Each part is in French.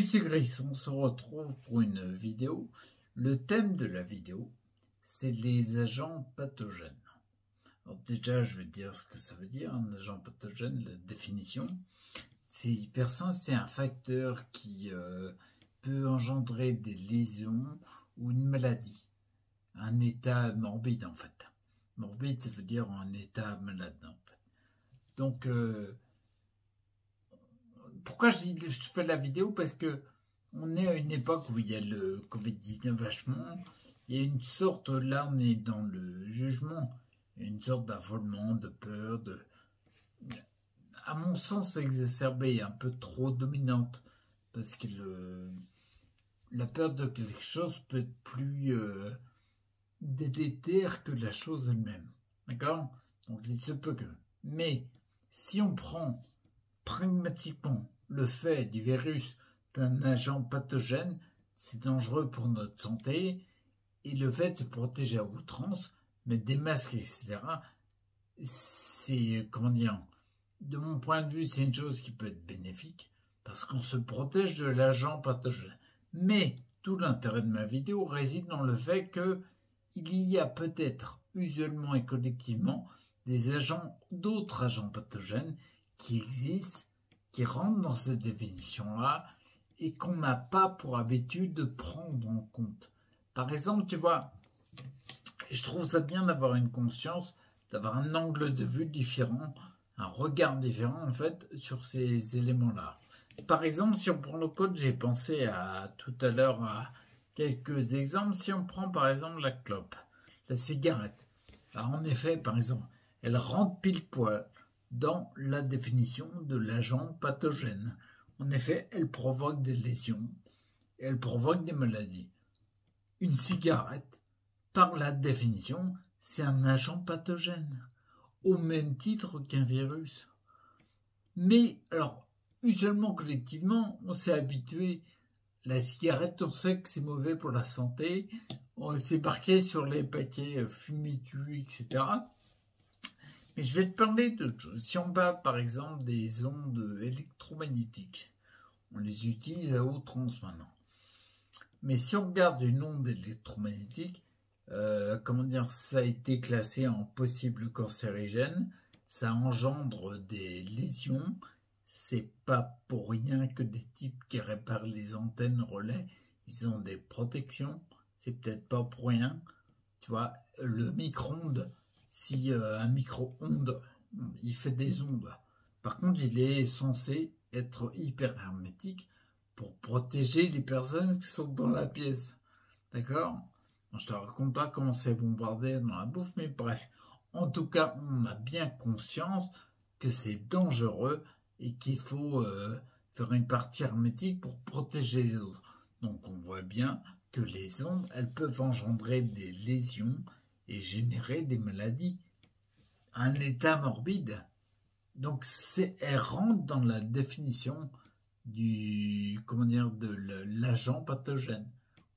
c'est Gris, on se retrouve pour une vidéo. Le thème de la vidéo, c'est les agents pathogènes. Alors déjà, je vais te dire ce que ça veut dire, un agent pathogène, la définition. C'est hyper simple, c'est un facteur qui peut engendrer des lésions ou une maladie. Un état morbide, en fait. Morbide, ça veut dire un état malade, en fait. Donc, pourquoi je fais la vidéo? Parce que on est à une époque où il y a le Covid-19 vachement. Il y a une sorte, là on est dans le jugement, il y a une sorte d'affolement, de peur, à mon sens exacerbée, un peu trop dominante. Parce que la peur de quelque chose peut être plus délétère que la chose elle-même. D'accord? Donc il se peut que. Mais si on prend pragmatiquement le fait du virus d'un agent pathogène, c'est dangereux pour notre santé, et le fait de se protéger à outrance, mettre des masques, etc., c'est, comment dire, de mon point de vue, c'est une chose qui peut être bénéfique, parce qu'on se protège de l'agent pathogène. Mais tout l'intérêt de ma vidéo réside dans le fait que il y a peut-être, usuellement et collectivement, d'autres agents pathogènes qui existent, qui rentrent dans cette définition-là, et qu'on n'a pas pour habitude de prendre en compte. Par exemple, tu vois, je trouve ça bien d'avoir une conscience, d'avoir un angle de vue différent, un regard différent, en fait, sur ces éléments-là. Par exemple, si on prend le code, j'ai pensé tout à l'heure à quelques exemples. Si on prend, par exemple, la clope, la cigarette. Alors, en effet, par exemple, elle rentre pile poil dans la définition de l'agent pathogène. En effet, elle provoque des lésions, elle provoque des maladies. Une cigarette, par la définition, c'est un agent pathogène, au même titre qu'un virus. Mais, alors, usuellement, collectivement, on s'est habitué, la cigarette, on sait que c'est mauvais pour la santé, on s'est marqué sur les paquets fumier-tu, etc. Mais je vais te parler d'autre chose. Si on parle par exemple des ondes électromagnétiques, on les utilise à outrance maintenant. Mais si on regarde une onde électromagnétique, comment dire, ça a été classé en possible cancérigène, ça engendre des lésions. C'est pas pour rien que des types qui réparent les antennes relais, ils ont des protections. C'est peut-être pas pour rien. Tu vois, le micro-ondes, si un micro-ondes, il fait des ondes. Par contre, il est censé être hyper hermétique pour protéger les personnes qui sont dans la pièce. D'accord? Je te raconte pas comment c'est bombardé dans la bouffe, mais bref. En tout cas, on a bien conscience que c'est dangereux et qu'il faut faire une partie hermétique pour protéger les autres. Donc on voit bien que les ondes, elles peuvent engendrer des lésions et générer des maladies, un état morbide. Donc elles rentrent dans la définition de l'agent pathogène,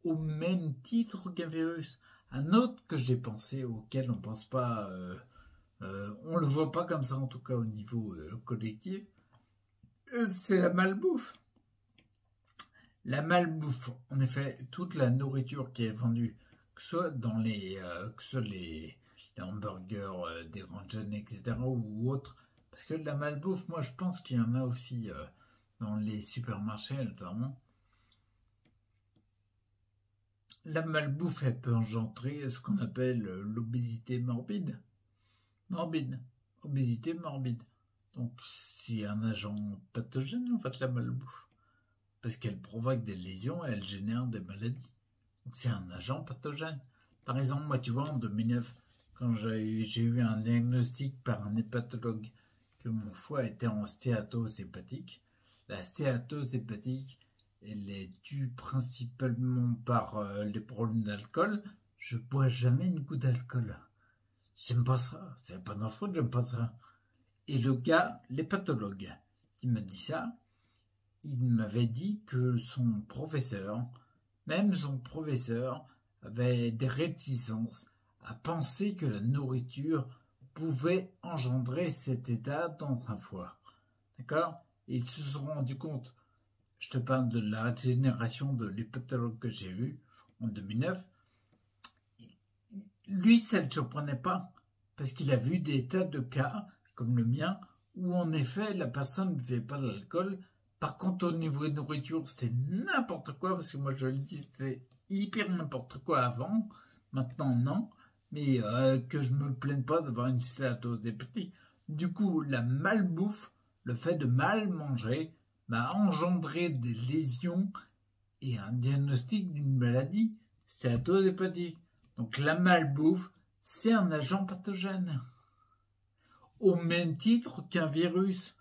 au même titre qu'un virus. Un autre que j'ai pensé, auquel on pense pas, on le voit pas comme ça en tout cas au niveau collectif, c'est la malbouffe. La malbouffe, en effet, toute la nourriture qui est vendue, que ce soit dans les hamburgers des grandes chaînes, etc., ou autres, parce que la malbouffe, moi je pense qu'il y en a aussi dans les supermarchés notamment. La malbouffe, elle peut engendrer ce qu'on appelle l'obésité morbide. Obésité morbide. Donc c'est un agent pathogène en fait, la malbouffe. Parce qu'elle provoque des lésions et elle génère des maladies. Donc c'est un agent pathogène. Par exemple, moi tu vois, en 2009, quand j'ai eu un diagnostic par un hépatologue que mon foie était en stéatose hépatique, la stéatose hépatique, elle est due principalement par les problèmes d'alcool. Je bois jamais une goutte d'alcool. J'aime pas ça. C'est pas de faute, j'aime pas ça. Et le gars, l'hépatologue, qui m'a dit ça, il m'avait dit que même son professeur, avait des réticences à penser que la nourriture pouvait engendrer cet état dans un foie. D'accord? Et ils se sont rendus compte je te parle de la génération de l'hépatologue que j'ai vu en 2009, lui, ça ne le surprenait pas, parce qu'il a vu des tas de cas, comme le mien, où en effet, la personne ne buvait pas de l'alcool. Par contre, au niveau de nourriture, c'était n'importe quoi, parce que moi, je le dis, c'était hyper n'importe quoi avant. Maintenant, non. Mais que je me plaigne pas d'avoir une stéatose des petits. Du coup, la malbouffe, le fait de mal manger, m'a engendré des lésions et un diagnostic d'une maladie, stéatose hépatique. Donc la malbouffe, c'est un agent pathogène. Au même titre qu'un virus,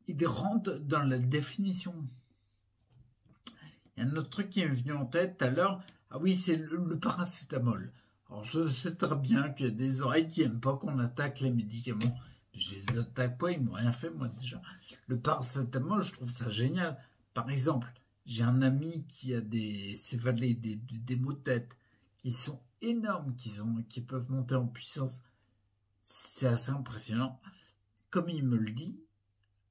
il rentre dans la définition. Il y a un autre truc qui est venu en tête tout à l'heure. Ah oui, c'est le paracétamol. Alors je sais très bien qu'il y a des oreilles qui n'aiment pas qu'on attaque les médicaments. Je les attaque pas, ils m'ont rien fait moi déjà. Le paracétamol, je trouve ça génial. Par exemple, j'ai un ami qui a des céphalées, des maux de tête, qui sont énormes, qui peuvent monter en puissance. C'est assez impressionnant. Comme il me le dit,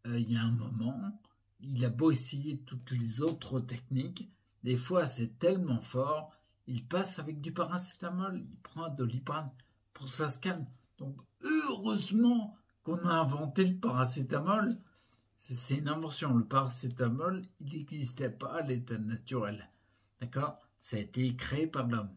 il y a un moment, il a beau essayer toutes les autres techniques, des fois c'est tellement fort, il passe avec du paracétamol, il prend de Doliprane pour que ça se calme. Donc heureusement qu'on a inventé le paracétamol. C'est une invention. Le paracétamol, il n'existait pas à l'état naturel. D'accord? Ça a été créé par l'homme.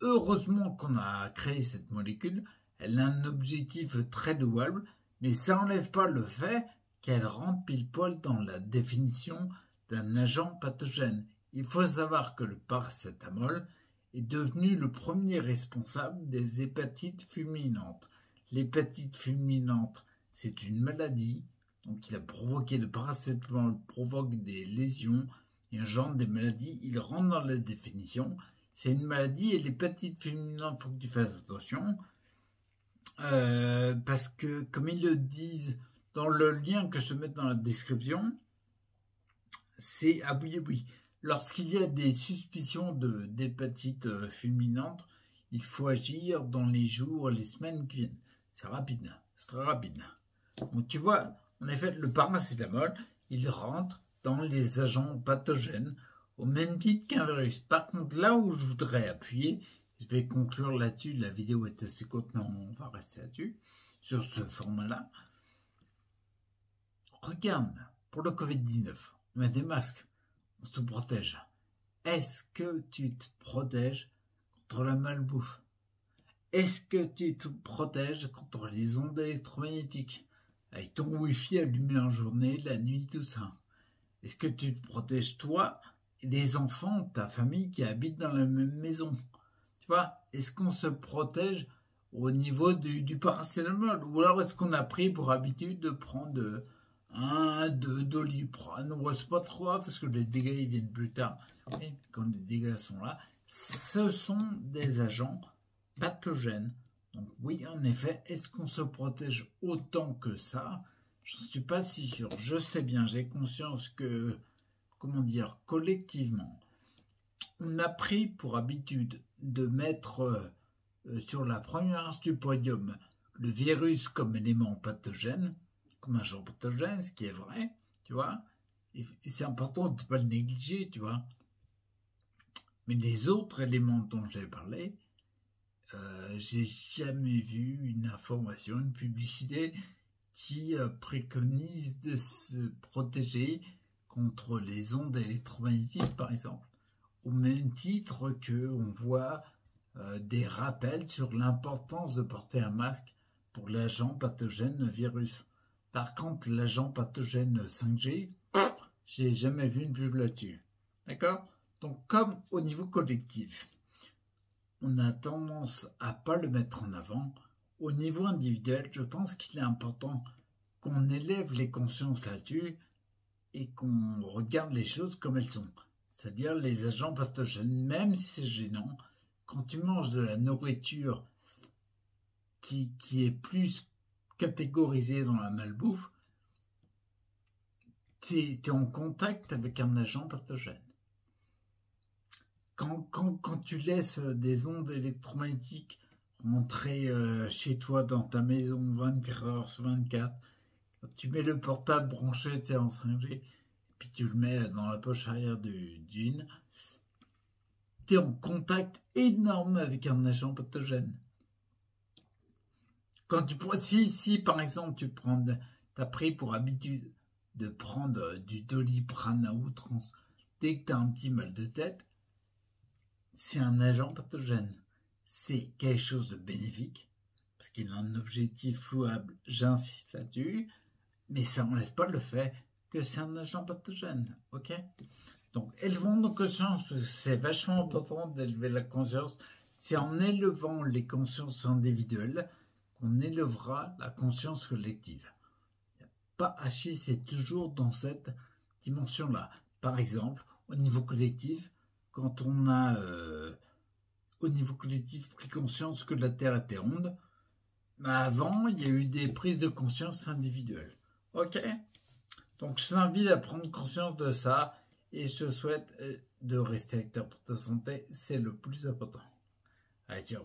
Heureusement qu'on a créé cette molécule. Elle a un objectif très louable, mais ça n'enlève pas le fait qu'elle rentre pile poil dans la définition d'un agent pathogène. Il faut savoir que le paracétamol est devenu le premier responsable des hépatites fulminantes. L'hépatite fulminante, c'est une maladie. Donc il a provoqué, le paracétamol provoque des lésions et engendre des maladies. Il rentre dans la définition. C'est une maladie et l'hépatite fulminante, il faut que tu fasses attention. Parce que, comme ils le disent dans le lien que je te mets dans la description, c'est ah oui, lorsqu'il y a des suspicions d'hépatite fulminante, il faut agir dans les jours, les semaines qui viennent. C'est rapide, c'est très rapide. Donc tu vois, en effet, le paracétamol, il rentre dans les agents pathogènes au même titre qu'un virus. Par contre, là où je voudrais appuyer, je vais conclure là-dessus, la vidéo est assez courte, mais on va rester là-dessus, sur ce format-là. Regarde, pour le Covid-19, on met des masques, on se protège. Est-ce que tu te protèges contre la malbouffe? Est-ce que tu te protèges contre les ondes électromagnétiques? Avec ton Wi-Fi allumé en journée, la nuit, tout ça. Est-ce que tu te protèges toi et les enfants, ta famille qui habitent dans la même maison? Tu vois, est-ce qu'on se protège au niveau du paracétamol? Ou alors est-ce qu'on a pris pour habitude de prendre deux Doliprane? Ouais, c'est pas trop grave parce que les dégâts ils viennent plus tard. Mais quand les dégâts sont là, ce sont des agents pathogènes. Donc oui, en effet, est-ce qu'on se protège autant que ça? Je ne suis pas si sûr. Je sais bien, j'ai conscience que, comment dire, collectivement, on a pris pour habitude de mettre sur la première marche du podium le virus comme élément pathogène, comme agent pathogène, ce qui est vrai, tu vois. Et c'est important de ne pas le négliger, tu vois. Mais les autres éléments dont j'ai parlé, j'ai jamais vu une information, une publicité qui préconise de se protéger contre les ondes électromagnétiques, par exemple. Au même titre qu'on voit des rappels sur l'importance de porter un masque pour l'agent pathogène virus. Par contre, l'agent pathogène 5G, j'ai jamais vu une pub là-dessus. D'accord? Donc, comme au niveau collectif, on a tendance à pas le mettre en avant, au niveau individuel, je pense qu'il est important qu'on élève les consciences là-dessus et qu'on regarde les choses comme elles sont. C'est-à-dire les agents pathogènes, même si c'est gênant, quand tu manges de la nourriture qui est plus catégorisée dans la malbouffe, tu es en contact avec un agent pathogène. Quand tu laisses des ondes électromagnétiques rentrer chez toi dans ta maison 24 heures sur 24, quand tu mets le portable branché en 5G, puis tu le mets dans la poche arrière du jean, tu es en contact énorme avec un agent pathogène. Quand si par exemple tu as pris pour habitude de prendre du Doliprane à outrance dès que tu as un petit mal de tête, c'est un agent pathogène. C'est quelque chose de bénéfique, parce qu'il a un objectif louable, j'insiste là-dessus, mais ça n'enlève pas le fait que c'est un agent pathogène, ok? Donc, élevons nos consciences, parce que c'est vachement important d'élever la conscience. C'est en élevant les consciences individuelles qu'on élèvera la conscience collective. Pas haché, c'est toujours dans cette dimension-là. Par exemple, au niveau collectif, quand on a au niveau collectif pris conscience que la Terre était ronde, avant, il y a eu des prises de conscience individuelles. Ok? Donc, je t'invite à prendre conscience de ça et je te souhaite de rester acteur pour ta santé. C'est le plus important. Allez, ciao!